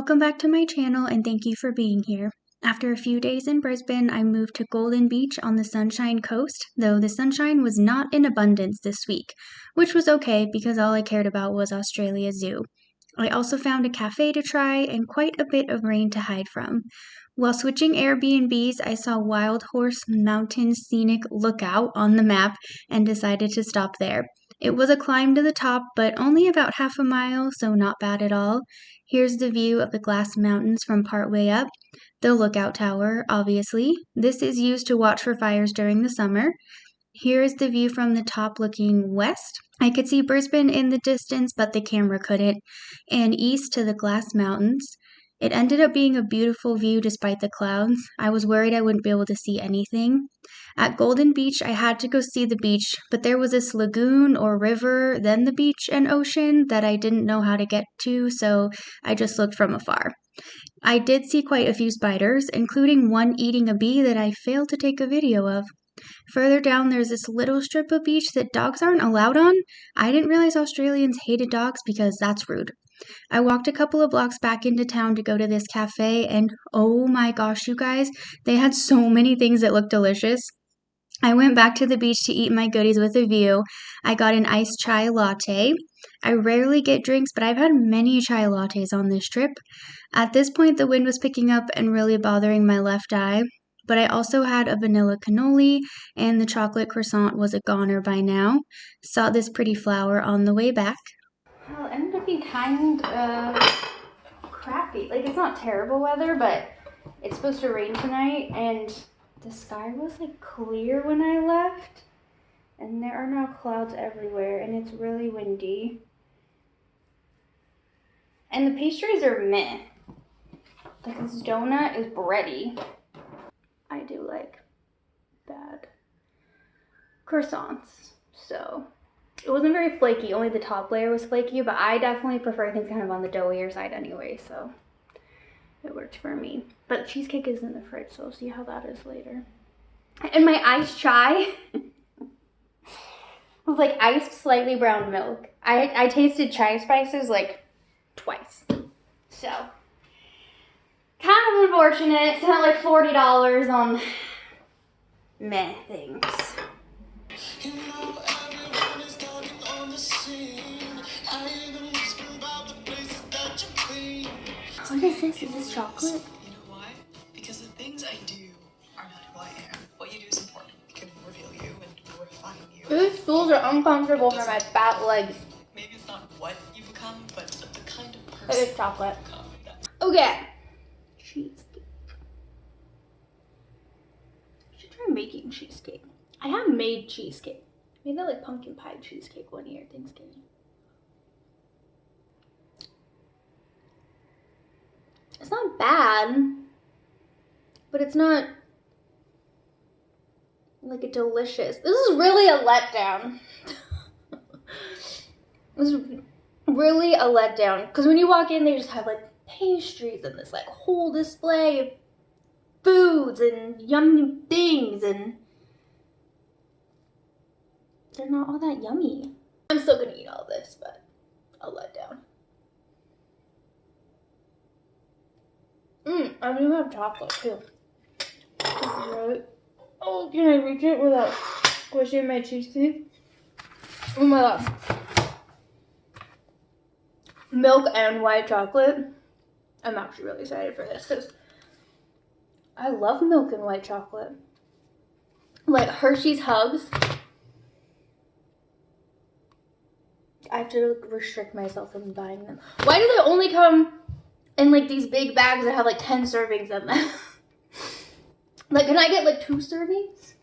Welcome back to my channel and thank you for being here. After a few days in Brisbane, I moved to Golden Beach on the Sunshine Coast, though the sunshine was not in abundance this week, which was okay because all I cared about was Australia Zoo. I also found a cafe to try and quite a bit of rain to hide from. While switching Airbnbs, I saw Wild Horse Mountain Scenic Lookout on the map and decided to stop there. It was a climb to the top, but only about half a mile, so not bad at all. Here's the view of the Glass Mountains from partway up. The lookout tower, obviously. This is used to watch for fires during the summer. Here is the view from the top looking west. I could see Brisbane in the distance, but the camera couldn't. And east to the Glass Mountains. It ended up being a beautiful view despite the clouds. I was worried I wouldn't be able to see anything. At Golden Beach, I had to go see the beach, but there was this lagoon or river, then the beach and ocean that I didn't know how to get to, so I just looked from afar. I did see quite a few spiders, including one eating a bee that I failed to take a video of. Further down, there's this little strip of beach that dogs aren't allowed on. I didn't realize Australians hated dogs because that's rude. I walked a couple of blocks back into town to go to this cafe, and oh my gosh, you guys, they had so many things that looked delicious. I went back to the beach to eat my goodies with a view. I got an iced chai latte. I rarely get drinks, but I've had many chai lattes on this trip. At this point, the wind was picking up and really bothering my left eye. But I also had a vanilla cannoli, and the chocolate croissant was a goner by now. Saw this pretty flower on the way back. Well, it ended up being kind of crappy. Like, it's not terrible weather, but it's supposed to rain tonight, and the sky was, like, clear when I left. And there are now clouds everywhere, and it's really windy. And the pastries are meh. Like, this donut is bready. I do like bad croissants, so it wasn't very flaky. Only the top layer was flaky, but I definitely prefer things kind of on the doughier side anyway, so it worked for me. But cheesecake is in the fridge, so we'll see how that is later. And my iced chai was like iced slightly browned milk. I tasted chai spices like twice, so kind of unfortunate. Spent like $40 on meh things. What is this? Is this chocolate? You know why? Because the things I do are not who I am. What you do is important. It can reveal you and refine you. These stools are uncomfortable for my fat legs. Maybe it's not what you become, but the kind of person It is chocolate. you become. Okay. Cheesecake. I should try making cheesecake. I have made cheesecake. I made that like pumpkin pie cheesecake one year at Thanksgiving. It's not bad, but it's not like a delicious. This is really a letdown. This is really a letdown because when you walk in, they just have like pastries and this like whole display of foods and yummy things, and they're not all that yummy. I'm still gonna eat all this, but a letdown. I do have chocolate too. Right. Oh, can I reach it without squishing my cheesecake? Oh my god. Milk and white chocolate. I'm actually really excited for this because I love milk and white chocolate. Like Hershey's Hugs. I have to restrict myself from buying them. Why do they only come in like these big bags that have like 10 servings in them? Like, can I get like 2 servings?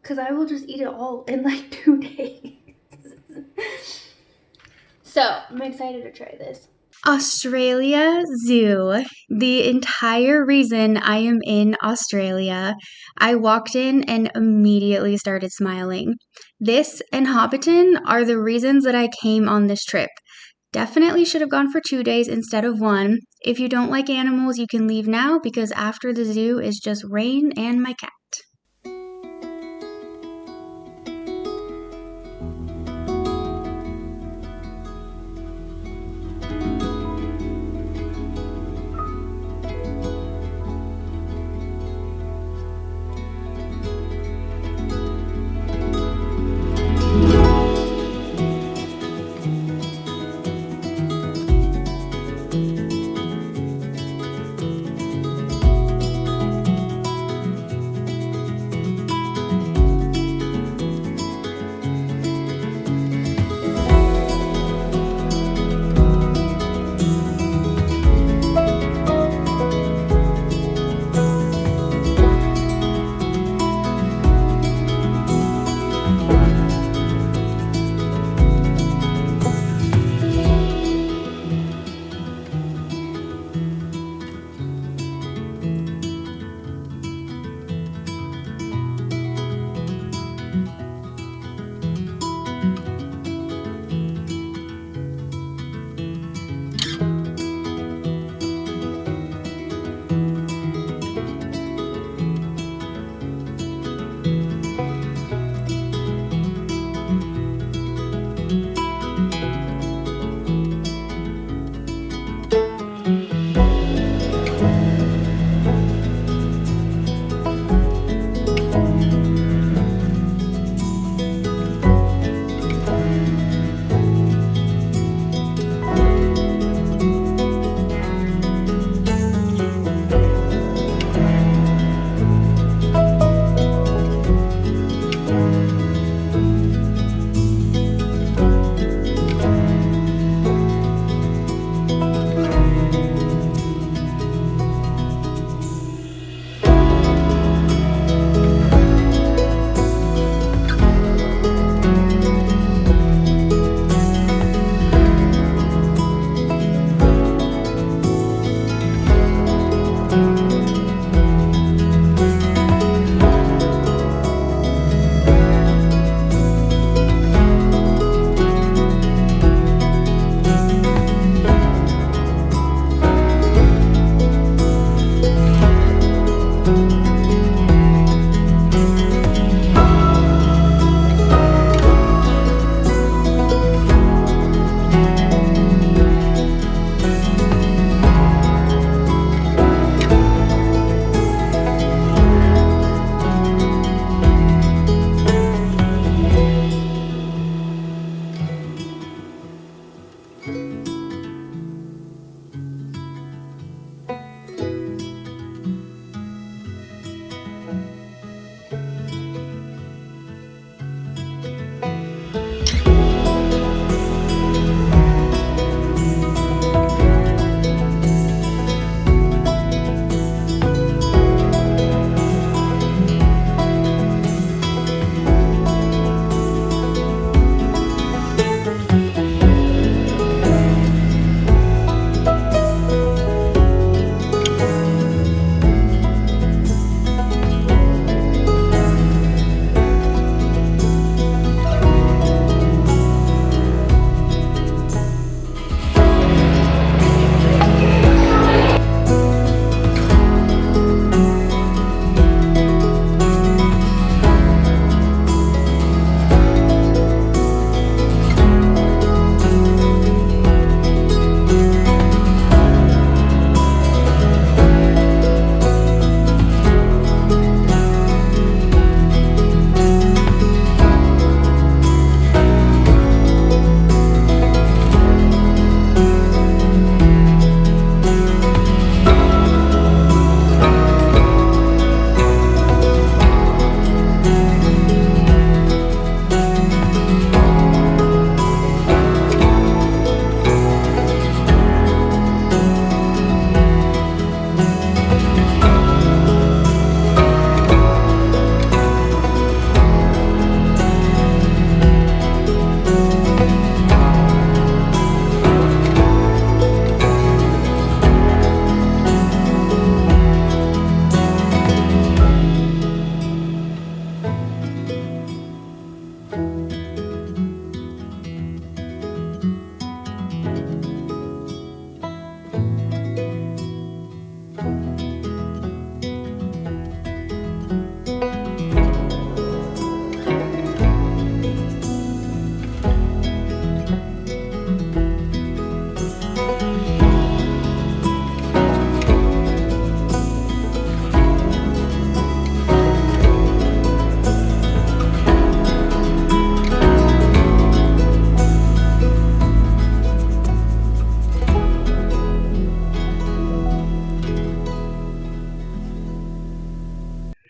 Because I will just eat it all in like 2 days. So, I'm excited to try this. Australia Zoo. The entire reason I am in Australia. I walked in and immediately started smiling. This and Hobbiton are the reasons that I came on this trip. Definitely should have gone for 2 days instead of 1. If you don't like animals, you can leave now because after the zoo is just rain and my cat.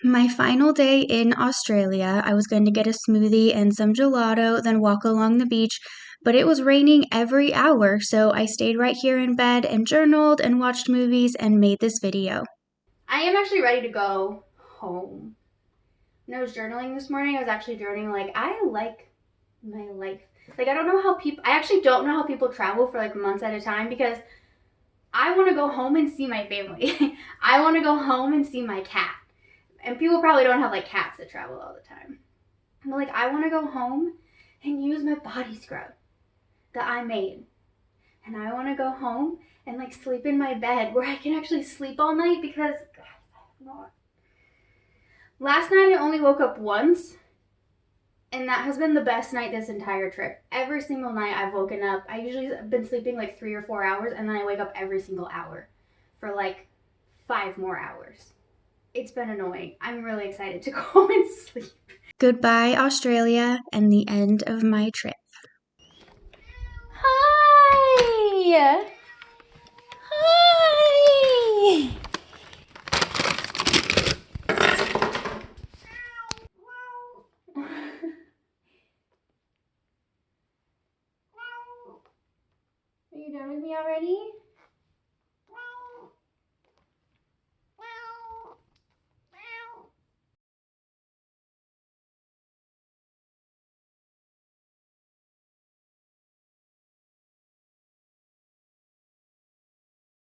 My final day in Australia, I was going to get a smoothie and some gelato, then walk along the beach, but it was raining every hour, so I stayed right here in bed and journaled and watched movies and made this video. I am actually ready to go home. When I was journaling this morning, I was actually journaling like, I like my life. Like, I actually don't know how people travel for like months at a time, because I want to go home and see my family. I want to go home and see my cat. And people probably don't have like cats that travel all the time. But like, I want to go home and use my body scrub that I made. And I want to go home and like sleep in my bed where I can actually sleep all night, because God, I have not. Last night I only woke up once, and that has been the best night this entire trip. Every single night I've woken up. I usually have been sleeping like 3 or 4 hours, and then I wake up every single hour for like 5 more hours. It's been annoying. I'm really excited to go home and sleep. Goodbye, Australia, and the end of my trip. Hi!